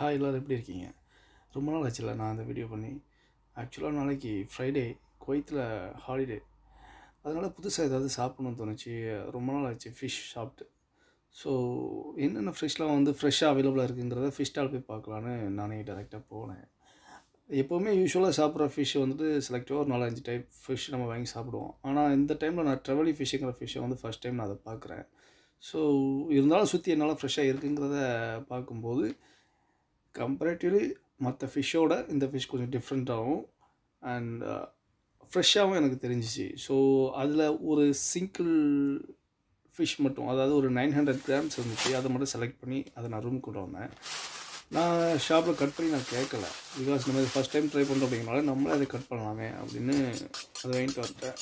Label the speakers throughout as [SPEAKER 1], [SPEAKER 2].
[SPEAKER 1] Hi எல்லோரும் எப்படி இருக்கீங்க? ரொம்ப நாள் ஆச்சுல்ல நான் அந்த வீடியோ பண்ணி. ஆக்சுவலாக நாளைக்கு ஃப்ரைடே, குவைத்தில் ஹாலிடே. அதனால் புதுசாக ஏதாவது சாப்பிட்ணுன்னு தோணுச்சு. ரொம்ப நாள் ஆச்சு ஃபிஷ் சாப்பிட்டு. ஸோ என்னென்ன ஃபிஷ்லாம் ஃப்ரெஷ்ஷாக அவைலபிளாக இருக்குங்கிறத ஃபிஷ் ஸ்டால் போய் பார்க்கலான்னு நானே டேரெக்டாக போனேன். எப்போவுமே யூஸ்வலாக சாப்பிட்ற ஃபிஷ் செலக்டிவாக ஒரு 4-5 டைப் ஃபிஷ் நம்ம வாங்கி சாப்பிடுவோம். ஆனால் இந்த டைமில் நான் ட்ரெவலி ஃபிஷ்ஷுங்கிற ஃபிஷ்ஷை ஃபஸ்ட் டைம் நான் அதை பார்க்குறேன். ஸோ இருந்தாலும் சுற்றி என்னால் ஃப்ரெஷ்ஷாக இருக்குங்கிறத பார்க்கும்போது கம்பேரிட்டிவ்லி மற்ற ஃபிஷ்ஷோட இந்த ஃபிஷ் கொஞ்சம் டிஃப்ரெண்ட்டாகவும் அண்ட் ஃப்ரெஷ்ஷாகவும் எனக்கு தெரிஞ்சிச்சு. ஸோ அதில் ஒரு சிங்கிள் ஃபிஷ் மட்டும், அதாவது ஒரு 900 கிராம்ஸ் இருந்துச்சு. அதை மட்டும் செலக்ட் பண்ணி அதை நான் ரூம் கொண்டு வந்தேன். நான் ஷாப்பில் கட் பண்ணி நான் கேட்கல, பிகாஸ் நம்ம ஃபஸ்ட் டைம் ட்ரை பண்ணுறோம் அப்படிங்கிறனால நம்மளே அதை கட் பண்ணலாமே அப்படின்னு அதை வாங்கிட்டு வந்துட்டேன்.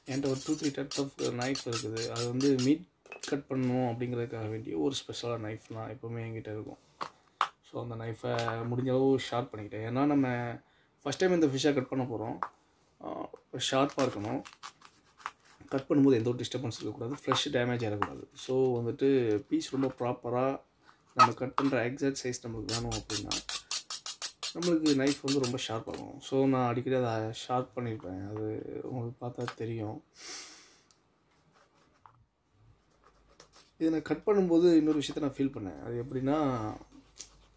[SPEAKER 1] என்கிட்ட ஒரு 2-3 டைப்ஸ் ஆஃப் நைஃப் இருக்குது. அது மீட் கட் பண்ணணும் அப்படிங்கிறதுக்காக வேண்டிய ஒரு ஸ்பெஷலான நைஃப் தான் எப்போவுமே என்கிட்ட இருக்கும். ஸோ அந்த நைஃபை முடிஞ்ச அளவு ஷார்ப் பண்ணிக்கிட்டேன். ஏன்னா நம்ம ஃபஸ்ட் டைம் இந்த ஃபிஷ்ஷை கட் பண்ண போகிறோம். ஷார்ப்பாக இருக்கணும். கட் பண்ணும்போது எந்த ஒரு டிஸ்டர்பன்ஸ் இருக்கக்கூடாது, ஃப்ளஷ் டேமேஜ் ஆகக்கூடாது. ஸோ பீஸ் ரொம்ப ப்ராப்பராக நம்ம கட் பண்ணுற எக்ஸாக்ட் சைஸ் நம்மளுக்கு வேணும் அப்படின்னா நம்மளுக்கு நைஃப் ரொம்ப ஷார்ப் ஆகும். ஸோ நான் அடிக்கடி அதை ஷார்ப் பண்ணியிருப்பேன். அது உங்களுக்கு பார்த்தா தெரியும். இதை நான் கட் பண்ணும்போது இன்னொரு விஷயத்தை நான் ஃபீல் பண்ணேன். அது எப்படின்னா,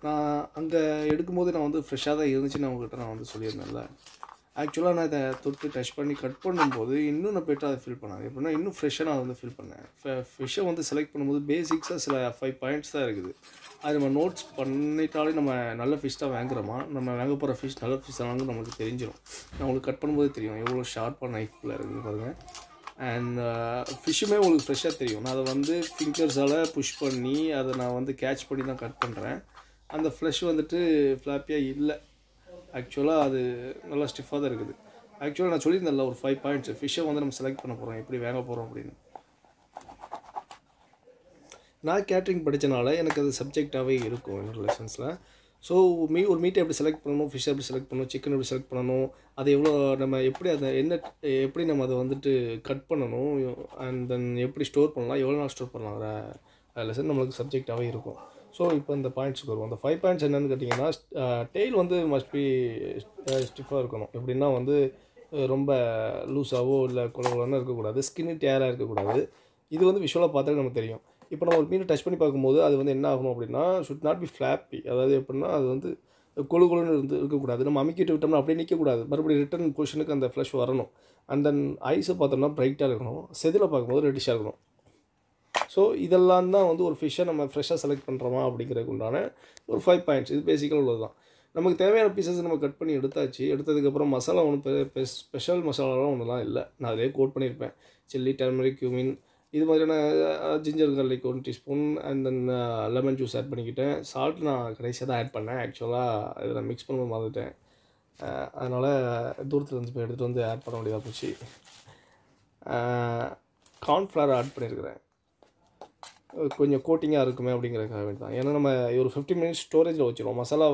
[SPEAKER 1] நான் அங்கே எடுக்கும்போது நான் ஃப்ரெஷ்ஷாக தான் இருந்துச்சுன்னு அவங்ககிட்ட நான் சொல்லியிருந்தேன்ல. ஆக்சுவலாக நான் இதை தொட்டு டச் பண்ணி கட் பண்ணும்போது இன்னும் நான் பெட்டராக அதை ஃபீல் பண்ணேன். எப்படின்னா இன்னும் ஃப்ரெஷ்ஷாக நான் ஃபீல் பண்ணேன். ஃபிஷ்ஷை செலக்ட் பண்ணும்போது பேசிக்ஸாக சில 5 பாயிண்ட்ஸ் தான் இருக்குது. அது நம்ம நோட்ஸ் பண்ணிட்டாலே நம்ம நல்ல ஃபிஷ் தான் வாங்குறோமா, நம்ம வாங்க போகிற ஃபிஷ் நல்ல ஃபிஷ் தானு நமக்கு தெரிஞ்சிடும். நான் உங்களுக்கு கட் பண்ணும்போது தெரியும் எவ்வளோ ஷார்ப்பாக நைஃபில் இருக்குது பாருங்கள். அண்ட் ஃபிஷ்ஷுமே உங்களுக்கு ஃப்ரெஷ்ஷாக தெரியும். நான் அதை ஃபிங்கர்ஸால் புஷ் பண்ணி அதை நான் கேட்ச் பண்ணி தான் கட் பண்ணுறேன். அந்த ஃப்ளஷ் ஃப்ளாப்பியாக இல்லை. ஆக்சுவலாக அது நல்லா ஸ்டிஃபாக தான் இருக்குது. ஆக்சுவலாக நான் சொல்லியிருந்தேன்ல ஒரு 5 பாயிண்ட்ஸ் ஃபிஷ்ஷை நம்ம செலக்ட் பண்ண போகிறோம், எப்படி வாங்க போகிறோம் அப்படின்னு. நான் கேட்ரிங் படித்தனால எனக்கு அது சப்ஜெக்டாகவே இருக்கும் என்னோடய லெசன்ஸில். ஸோ ஒரு மீட்டை எப்படி செலக்ட் பண்ணணும், ஃபிஷ் எப்படி செலக்ட் பண்ணணும், சிக்கன் எப்படி செலக்ட் பண்ணணும், அது எவ்வளோ நம்ம எப்படி எப்படி நம்ம அதை கட் பண்ணணும், அண்ட் தென் எப்படி ஸ்டோர் பண்ணலாம், எவ்வளோ நாள் ஸ்டோர் பண்ணலாங்கிற லெசன் நம்மளுக்கு சப்ஜெக்டாகவே இருக்கும். ஸோ இப்போ இந்த பாயிண்ட்ஸுக்கு வருவோம். அந்த 5 பாயிண்ட்ஸ் என்னென்னு கேட்டிங்கன்னா, டெய்ல் மஸ்ட் பி ஸ்டிஃபாக இருக்கணும். எப்படின்னா ரொம்ப லூஸாகவோ இல்லை குளகுலன்னு இருக்கக்கூடாது, ஸ்கின்னு டேராக இருக்கக்கூடாது. இது விஷுவலாக பார்த்தாலே நமக்கு தெரியும். இப்போ நம்ம ஒரு மீனை டச் பண்ணி பார்க்கும்போது அது என்ன ஆகணும் அப்படின்னா, ஷுட் நாட் பி ஃப்ளாப்பி. அதாவது எப்படின்னா அது கொழுன்னு இருக்கக்கூடாது. நம்ம அமுக்கிட்டு விட்டோம்னா அப்படியே நிற்கக்கூடாது. மறுபடியும் ரிட்டர்ன் பொசிஷனுக்கு அந்த ஃப்ளஷ் வரணும். அண்ட் தென் ஐஸை பார்த்தோம்னா பிரைட்டாக இருக்கணும். செதில் பார்க்கும்போது ரெட்டிஷாக இருக்கணும். ஸோ இதெல்லாம் தான் ஒரு ஃபிஷ்ஷை நம்ம ஃப்ரெஷ்ஷாக செலக்ட் பண்ணுறோமா அப்படிங்கிறதுக்கு உண்டான ஒரு 5 பாயிண்ட்ஸ். இது பேசிக்கலாக உள்ளது தான். நமக்கு தேவையான பீசஸ் நம்ம கட் பண்ணி எடுத்தாச்சு. எடுத்ததுக்கப்புறம் மசாலா ஸ்பெஷல் மசாலாலாம் ஒன்றுலாம் இல்லை. நான் அதிலே கோட் பண்ணியிருப்பேன். சில்லி, டர்மரிக், கியூமின், இது மாதிரியான ginger garlic 1 teaspoon, and then lemon juice add பண்ணிக்கிட்டேன். சால்ட் நான் கடைசியாக தான் ஆட் பண்ணேன். ஆக்சுவலாக இதை நான் மிக்ஸ் பண்ணும்போது மறந்துட்டேன். அதனால் தூரத்தில் இருந்து போய் எடுத்துகிட்டு ஆட் பண்ண வேண்டியதாக போச்சு. கார்ன்ஃப்ளவர் ஆட் பண்ணியிருக்கிறேன், கொஞ்சம் கோட்டிங்காக இருக்குமே அப்படிங்கிறதுக்காக வேண்டி தான். ஏன்னா நம்ம ஒரு 15 மினிட்ஸ் ஸ்டோரேஜில் வச்சுருவோம். மசாலா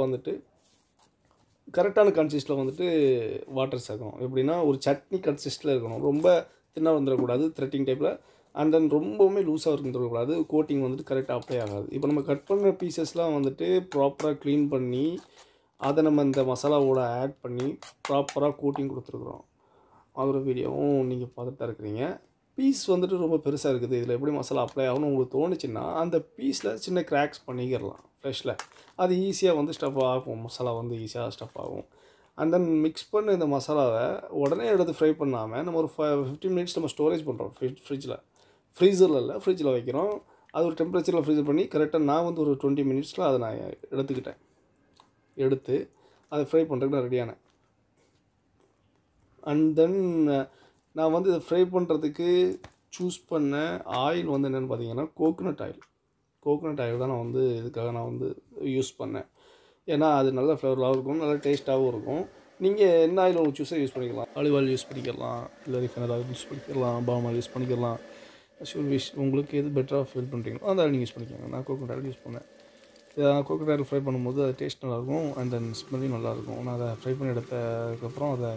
[SPEAKER 1] கரெக்டான கன்சிஸ்டில் வாட்டர் சேர்க்கணும். எப்படின்னா ஒரு சட்னி கன்சிஸ்டில் இருக்கணும். ரொம்ப தின்னாக வந்துடக்கூடாது, த்ரெட்டிங் டைப்பில். அண்ட் தென் ரொம்பவுமே லூஸாக இருந்துடக்கூடாது. கோட்டிங் கரெக்டாக அப்ளை ஆகாது. இப்போ நம்ம கட் பண்ணுற பீசஸ்லாம் ப்ராப்பராக க்ளீன் பண்ணி அதை நம்ம இந்த மசாலாவோட ஆட் பண்ணி ப்ராப்பராக கோட்டிங் கொடுத்துருக்குறோம். அதோட வீடியோவும் நீங்கள் பார்த்துட்டு தான் இருக்கிறீங்க. பீஸ் ரொம்ப பெருசாக இருக்குது. இதில் எப்படி மசாலா அப்ளை ஆகணும்னு உங்களுக்கு தோணுச்சுன்னா அந்த பீஸில் சின்ன கிராக்ஸ் பண்ணிக்கிறலாம் ஃப்ரெஷ்ஷில். அது ஈஸியாக ஸ்டஃப் ஆகும். மசாலா ஈஸியாக ஸ்டஃப் ஆகும். அண்ட் தென் மிக்ஸ் பண்ண இந்த மசாலாவை உடனே எடுத்து ஃப்ரை பண்ணாமல் நம்ம ஒரு 15 மினிட்ஸ் நம்ம ஸ்டோரேஜ் பண்ணுறோம் ஃப்ரீசரில் இல்லை, ஃப்ரிட்ஜில் வைக்கிறோம். அது ஒரு டெம்பரேச்சரில் ஃப்ரீசர் பண்ணி கரெக்டாக நான் ஒரு 20 மினிட்ஸில் அதை நான் எடுத்து அதை ஃப்ரை பண்ணுறதுக்கு நான் ரெடியானேன். அண்ட் தென் நான் இதை ஃப்ரை பண்ணுறதுக்கு சூஸ் பண்ண ஆயில் என்னென்னு பார்த்தீங்கன்னா கோகோனட் ஆயில் தான் நான் இதுக்காக நான் யூஸ் பண்ணேன். ஏன்னா அது நல்ல ஃப்ளேவராகவும் இருக்கும், நல்ல டேஸ்ட்டாகவும் இருக்கும். நீங்கள் என்ன ஆயில் உங்களுக்கு சூஸாக யூஸ் பண்ணிக்கலாம். ஆலிவ் ஆயில் யூஸ் பண்ணிக்கலாம், இல்லை ரிஃபைண்ட் ஆயில் யூஸ் பண்ணிக்கலாம், பாம் ஆயில் யூஸ் பண்ணிக்கலாம். உங்களுக்கு எது பெட்டராக ஃபீல் பண்ணுறீங்களோ அந்த ஆயில் நீங்கள் யூஸ் பண்ணிக்கோங்க. நான் கோகோனட் ஆயில் யூஸ் பண்ணேன். கோகோனட் ஆயில் ஃப்ரை பண்ணும்போது அது டேஸ்ட் நல்லாயிருக்கும், அண்ட் தென் ஸ்மெல்லும் நல்லாயிருக்கும். நான் அதை ஃப்ரை பண்ணி எடுத்ததுக்கப்புறம் அதை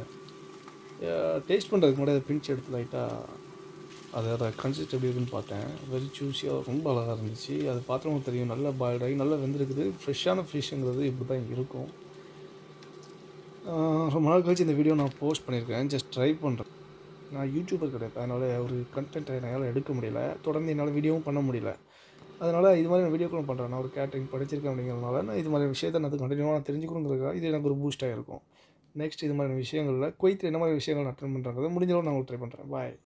[SPEAKER 1] டேஸ்ட் பண்ணுறதுக்கு முன்னாடி அதை பிரித்து எடுத்து லைட்டாக அதோட கன்சிஸ்ட் எப்படி இருக்குன்னு பார்த்தேன். வெரி ஜூஸியாக ரொம்ப அழகாக இருந்துச்சு. அது பார்த்தவங்களுக்கு தெரியும். நல்லா பாயில்ட் ஆகி நல்லா வெந்திருக்குது. ஃப்ரெஷ்ஷான ஃபிஷ்ஷுங்கிறது இப்படி தான் இருக்கும். ரொம்ப நாள் கழிச்சு இந்த வீடியோ நான் போஸ்ட் பண்ணியிருக்கேன். ஜஸ்ட் ட்ரை பண்ணுறேன். நான் யூடியூபர் கிடையாது. அதனால் ஒரு கண்டென்ட்டை என்னால் எடுக்க முடியல. தொடர்ந்து என்னால் வீடியோவும் பண்ண முடியல. அதனால் இது மாதிரி நான் வீடியோக்களும் பண்ணுறேன். நான் ஒரு கேட்டரிங் படிச்சிருக்கேன் அப்படிங்கிறதுனால நான் இது மாதிரி விஷயத்தை நான் கண்டினியூவாக நான் தெரிஞ்சுக்கணுங்கிறதுக்காக இது எனக்கு ஒரு பூஸ்ட்டாக இருக்கும். நெக்ஸ்ட் இது மாதிரி விஷயங்களில் குவைத்தில் என்ன மாதிரி விஷயங்கள் நான் அட்டெண்ட் பண்ணுறேங்கிறத முடிஞ்ச அளவு நான் ட்ரை பண்ணுறேன். பாய்.